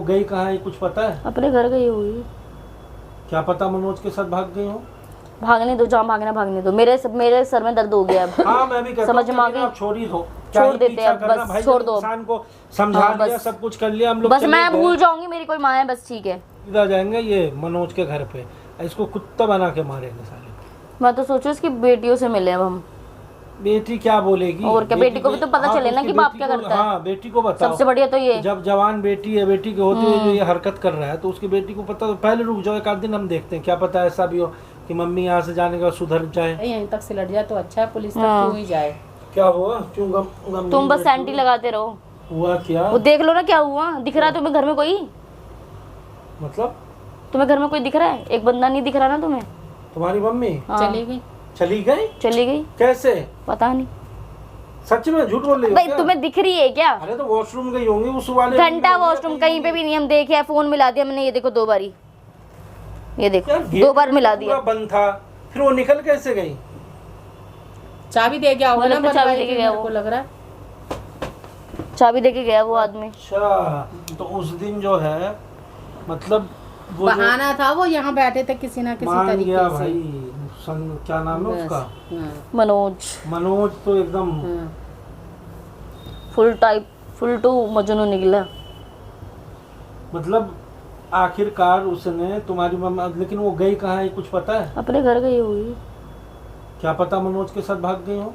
गई कहाँ है कुछ पता है? अपने घर गई होगी। क्या पता मनोज के साथ भाग गई हो। भागने दो, जहाँ भागना भागने दो। मेरे सर में दर्द हो गया अब। हाँ मैं भी कहता समझ में आ गई। छोड़ ही दो, छोड़ देते हैं बस, भाई, छोड़ दो। इंसान को समझा दिया, सब कुछ कर लिया हम लोग, बस मैं भूल जाऊंगी मेरी कोई माँ है, बस ठीक है। सीधा जाएंगे ये मनोज के घर पे, इसको कुत्ता बना के मारेंगे साले। मैं तो सोचू इसकी बेटियों से मिले अब हम। बेटी क्या बोलेगी? और क्या, बेटी को भी तो पता चले ना कि बाप क्या करता है। हाँ बेटी को बताओ। सबसे बढ़िया तो ये, जब जवान बेटी है, बेटी के होते हुए जो ये हरकत कर रहा है तो उसकी बेटी को पता, तो पहले रुक जाओ, एक आध दिन हम देखते हैं, क्या पता ऐसा भी हो कि मम्मी यहाँ से जाने के बाद सुधर जाए, यहीं तक से लट जाए तो अच्छा है, पुलिस तक क्यों ही जाए। क्या हुआ? क्यों गम तुम बस सेंटी लगाते रहो। हुआ क्या? वो देख लो ना क्या हुआ। दिख रहा है तुम्हें घर में कोई? मतलब तुम्हें घर में कोई दिख रहा है? एक बंदा नहीं दिख रहा ना तुम्हें? तुम्हारी मम्मी चली गई। चली गई? चली गई कैसे? पता नहीं। सच में झूठ बोल रही हो भाई क्या? तुम्हें दिख रही है क्या? अरे तो वॉशरूम गई होंगी उस वाले घंटा वॉशरूम कहीं पे भी नहीं हम देखे। फोन मिला दिया मैंने, ये देखो 2 बारी, ये देखो यार, 2 बार मिला दिया। पूरा बंद था, फिर वो निकल कैसे गई? चाबी दे गया होगा ना, मतलब चाबी दे के गया मेरे को लग रहा है। चाबी देके गया वो आदमी। अच्छा, तो उस दिन जो है मतलब वो बहाना था, वो यहाँ बैठे थे किसी ना किसी मान तरीके गया से। भाई। क्या नाम है बस, उसका? हाँ, मनोज। मनोज तो एकदम हाँ। फुल टू मजनू निकला। मतलब आखिरकार उसने तुम्हारी मम्मा, लेकिन वो गई कहाँ है कुछ पता है? अपने घर गई होगी। क्या पता मनोज के साथ भाग गई हो।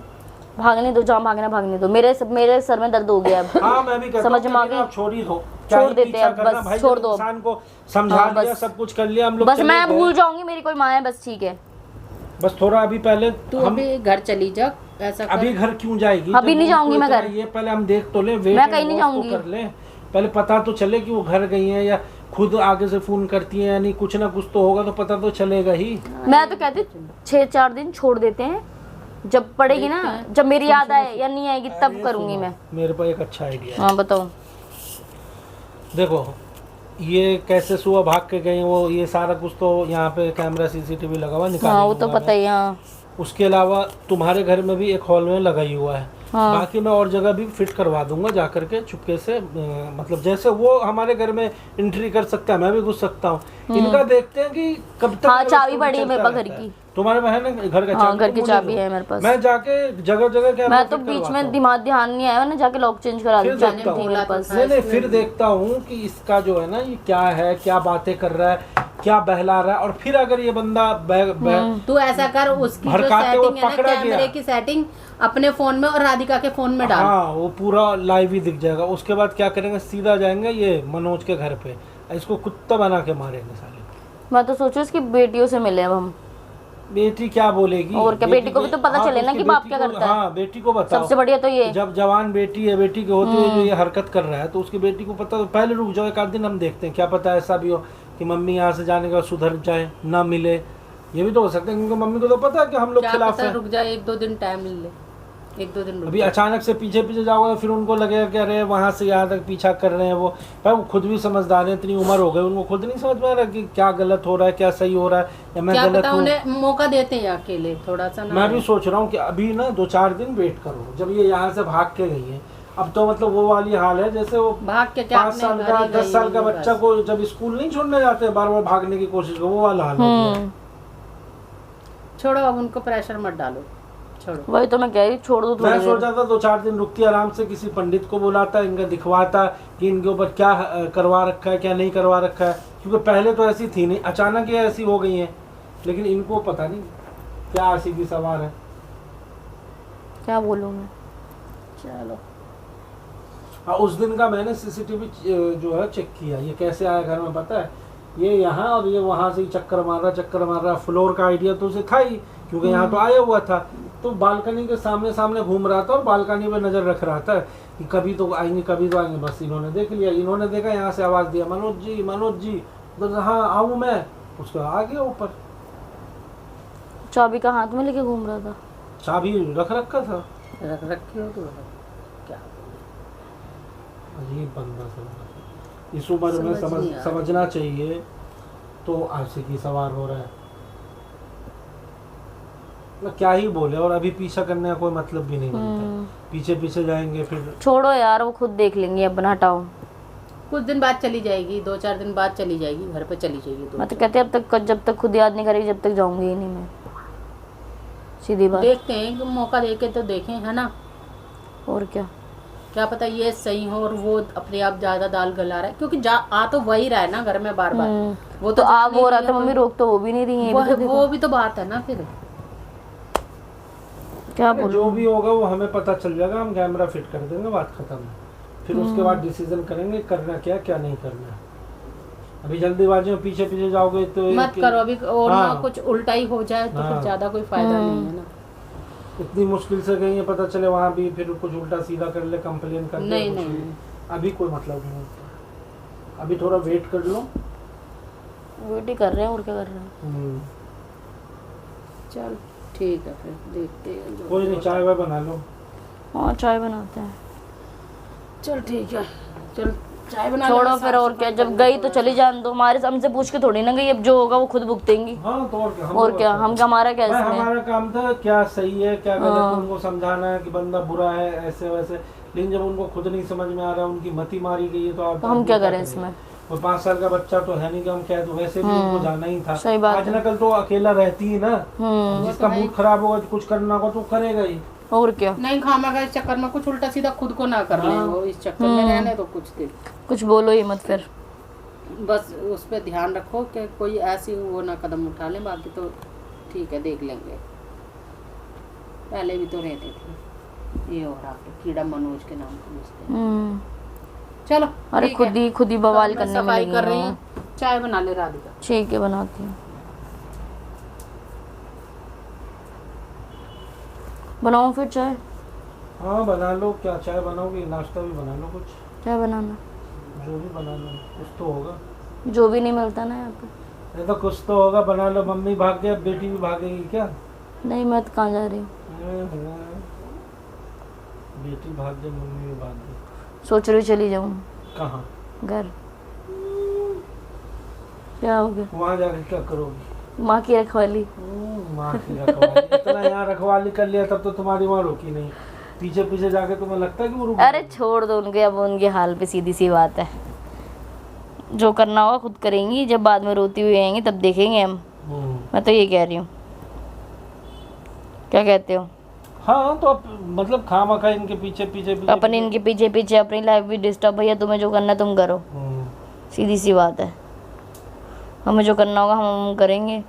भागने दो, जहाँ भागना भागने दो। मेरे सर में दर्द हो गया अब। हाँ मैं भी कहता समझ में आ गई। छोड़ ही दो, छोड़ देते हैं बस, छोड़ दो। इंसान को समझा दिया, सब कुछ कर लिया हम लोग, बस मैं भूल जाऊंगी मेरी कोई माँ है, बस ठीक है। बस थोड़ा अभी पहले तू अभी घर चली जा, ऐसा कर। अभी घर क्यों जाएगी? अभी नहीं जाऊंगी मैं घर। ये पहले हम देख तो ले, वेट मैं कहीं नहीं जाऊंगी। कर ले, पहले पता तो चले कि वो घर गई हैं या खुद आगे से फोन करती हैं, यानी कुछ ना कुछ तो होगा, तो पता तो चलेगा ही। मैं तो कहती 6-4 दिन छोड़ देते हैं, जब पड़ेगी ना, जब मेरी याद आए या नहीं आएगी तब करूंगी मैं। मेरे पास एक अच्छा आइडिया है। हाँ बताओ। देखो ये कैसे सुबह भाग के गई वो, ये सारा कुछ तो यहाँ पे कैमरा CCTV लगा हुआ, निकाल हाँ वो तो पता ही। हाँ उसके अलावा तुम्हारे घर में भी एक हॉल में लगा ही हुआ है। हाँ। बाकी मैं और जगह भी फिट करवा दूंगा जा करके चुपके से, मतलब जैसे वो हमारे घर में एंट्री कर सकता है, मैं भी घुस सकता हूँ। इनका देखते हैं कि कब तक। हाँ चाबी पड़ी है मेरे पास घर की। तुम्हारे में है ना घर का? हाँ घर की चाबी है मेरे पास। मैं जाके जगह जगह क्या, मैं तो बीच में दिमाग ध्यान नहीं आया ना, जाके लॉक चेंज करा दी थी मेरे पास। नहीं फिर देखता हूँ कि इसका जो है ना ये क्या है, क्या बातें कर रहा है, क्या बहला रहा है, और फिर अगर ये बंदा तू ऐसा कर, उसकी जो सेटिंग है ना, कैमरे की सेटिंग अपने फोन में और राधिका के फोन में डाल। हाँ वो पूरा लाइव ही दिख जाएगा। उसके बाद क्या करेंगे, सीधा जाएंगे ये मनोज के घर पे, इसको कुत्ता बना के मारेंगे साले। मैं तो सोचू इसकी बेटियों से मिले अब हम। बेटी क्या बोलेगी? और क्या, बेटी को भी तो पता चले ना कि बाप क्या करता है। हाँ बेटी को बताओ। सबसे बढ़िया तो ये, जब जवान बेटी है, बेटी के होते हुए जो ये हरकत कर रहा है तो उसकी बेटी को पता, तो पहले रुक जाओ, एक आध दिन हम देखते हैं, क्या पता ऐसा भी हो कि मम्मी यहाँ से जाने के बाद सुधर जाए, ना मिले। ये भी तो हो सकता है क्योंकि मम्मी को तो पता है कि हम लोग खिलाफ है। रुक जाए, 1-2 दिन टाइम ले, 1-2 दिन अभी अचानक से पीछे पीछे जाओगे तो फिर उनको लगेगा कि अरे वहाँ से यहाँ तक पीछा कर रहे हैं वो। भाई वो खुद भी समझदार है, इतनी उम्र हो गई, उनको खुद नहीं समझ में आ रहा कि क्या गलत हो रहा है, क्या सही हो रहा है, या मैं गलत हूँ। उन्हें मौका देते हैं अकेले थोड़ा सा ना। मैं भी सोच रहा हूँ कि अभी ना 2-4 दिन वेट करो, जब ये यहाँ से भाग के गई है। अब तो मतलब वो वाली हाल है जैसे वो भाग के 5 साल का 10 साल का बच्चा को जब स्कूल नहीं छोड़ने जाते हैं, बार बार भागने की कोशिश करो, वो वाला हाल हो गया। छोड़ो अब उनको प्रेशर मत डालो, छोड़ो। वही तो मैं कह रही, छोड़ दो। मैं सोचा था 2-4 दिन रुकती, आराम से किसी पंडित को बुलाता, इनका दिखवाता कि इनके ऊपर क्या करवा रखा है, क्या नहीं करवा रखा है, क्योंकि पहले तो ऐसी थी नहीं, अचानक ये ऐसी हो गई है। लेकिन इनको पता नहीं क्या आशी की सवार है। क्या बोलूं मैं। चलो हाँ उस दिन का मैंने CCTV जो है चेक किया, ये कैसे आया घर में पता है, ये यहाँ और ये वहाँ से ही चक्कर मार रहा। फ्लोर का आइडिया तो उसे था ही, क्योंकि यहाँ तो आया हुआ था, तो बालकनी के सामने सामने घूम रहा था और बालकनी पे नजर रख रहा था कि कभी तो आएंगे कभी तो आएंगे। बस इन्होंने देख लिया, इन्होंने देखा, यहाँ से आवाज दिया, मनोज जी, तो हाँ आऊँ मैं, उसका आ गया ऊपर। चाबी का हाथ में लेके घूम रहा था। चाबी रख रखा था, रखी हो तो क्या अजीब बंदा सब। इस उम्र में समझना चाहिए तो आशी की सवार हो रहा है, मतलब क्या ही बोले। और अभी पीछा करने का कोई मतलब भी नहीं बनता, पीछे पीछे जाएंगे फिर। छोड़ो यार, वो खुद देख लेंगे, अब ना हटाओ। कुछ दिन बाद चली जाएगी, 2-4 दिन बाद चली जाएगी, घर पे चली जाएगी। मैं तो कहते अब तक जब तक खुद याद नहीं करेगी जब तक जाऊंगी ही नहीं मैं, सीधी बात। देखते हैं, मौका देके तो देखें, है ना। और क्या पता ये सही हो और वो अपने आप ज्यादा दाल गला रहा है, क्योंकि आ तो वही रहा है ना घर में बार बार। वो तो आप हो रहा था मम्मी, रोक तो वो भी नहीं रही है। वो भी तो बात है ना। फिर क्या बोलूं, जो भी होगा वो हमें पता चल जाएगा, हम कैमरा फिट कर देंगे, बात खत्म है। फिर उसके बाद डिसीजन करेंगे करना क्या नहीं करना। अभी जल्दीबाजी में पीछे पीछे जाओगे तो मत करो अभी, और हाँ। ना कुछ उल्टा ही हो जाए तो फिर ज्यादा कोई फायदा नहीं है ना। इतनी मुश्किल से गई है, पता चले वहाँ भी फिर कुछ उल्टा सीधा कर ले, कंप्लेन कर ले। नहीं, अभी कोई मतलब नहीं होता। अभी थोड़ा वेट कर लो। वेट ही कर रहे हैं और क्या कर रहे हैं। चल ठीक है, फिर देखते हैं। कोई नहीं, चाय वाय बना लो। हाँ चाय बनाते हैं। चल ठीक है, चल चाय बना छोड़ो फिर, और क्या, जब गई तो चली जान दो, हमारे हमसे पूछ के थोड़ी ना गई, अब जो होगा वो खुद भुगतेंगी। हाँ तो और क्या हम हमारा क्या इसमें। हमारा काम था क्या सही है क्या गलत, उनको समझाना है कि बंदा बुरा है ऐसे वैसे। लेकिन जब उनको खुद नहीं समझ में आ रहा है, उनकी मति मारी गई है, तो आप हम क्या करें इसमें। और 5 साल का बच्चा तो है नहीं कि हम कह दो, वैसे भी उनको जाना ही था। सही बात आज न कल तो अकेला रहती ही ना, जिसका मूड खराब होगा कुछ करना होगा तो करेगा ही। और क्या, नहीं खामा इस चक्कर में कुछ उल्टा सीधा खुद को ना कर ले, वो इस चक्कर में रहने तो कुछ दिन कुछ बोलो ही मत फिर। बस उस पर ध्यान रखो कि कोई ऐसी वो ना कदम उठा ले, बाकी तो ठीक है देख लेंगे। पहले भी तो रहते थे ये, और आप कीड़ा मनोज के नाम पूछते। चलो अरे खुद ही बवाल करने में सफाई लगी कर रही हूँ। है। चाय बना ले राधिका। ठीक है बनाती हूँ। बनाऊँ फिर चाय? हाँ बना लो। क्या चाय बनाओगी? नाश्ता भी बना लो कुछ। चाय बनाना, जो भी बना लो, कुछ तो होगा। जो भी नहीं मिलता ना यहाँ पे। नहीं तो कुछ तो होगा, बना लो। मम्मी भाग गया, बेटी भी भागेगी क्या? नहीं मैं तो कहाँ जा रही हूँ। बेटी भाग गई, मम्मी भी भाग गई। सोच रही चली जाऊँ। कहाँ? घर। क्या हो गया? वहाँ जाके क्या करोगी? माँ की रखवाली। माँ की रखवाली। इतना यहाँ रखवाली कर लिया तब तो तुम्हारी माँ रुकी नहीं। पीछे पीछे जाके तुम्हें लगता है कि वो रुक। अरे छोड़ दो उनके, अब उनके हाल पे सीधी सी बात है, जो करना होगा खुद करेंगी, जब बाद में रोती हुई आएंगी तब देखेंगे हम। मैं तो ये कह रही हूँ, क्या कहते हो? हाँ तो अब मतलब खामखा इनके पीछे पीछे अपन इनके पीछे पीछे अपनी लाइफ भी डिस्टर्ब। भैया तुम्हें जो करना है तुम करो, सीधी सी बात है। हमें जो करना होगा हम करेंगे,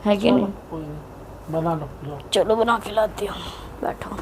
है कि नहीं? बना लो। चलो बना के लाती हूँ, बैठो।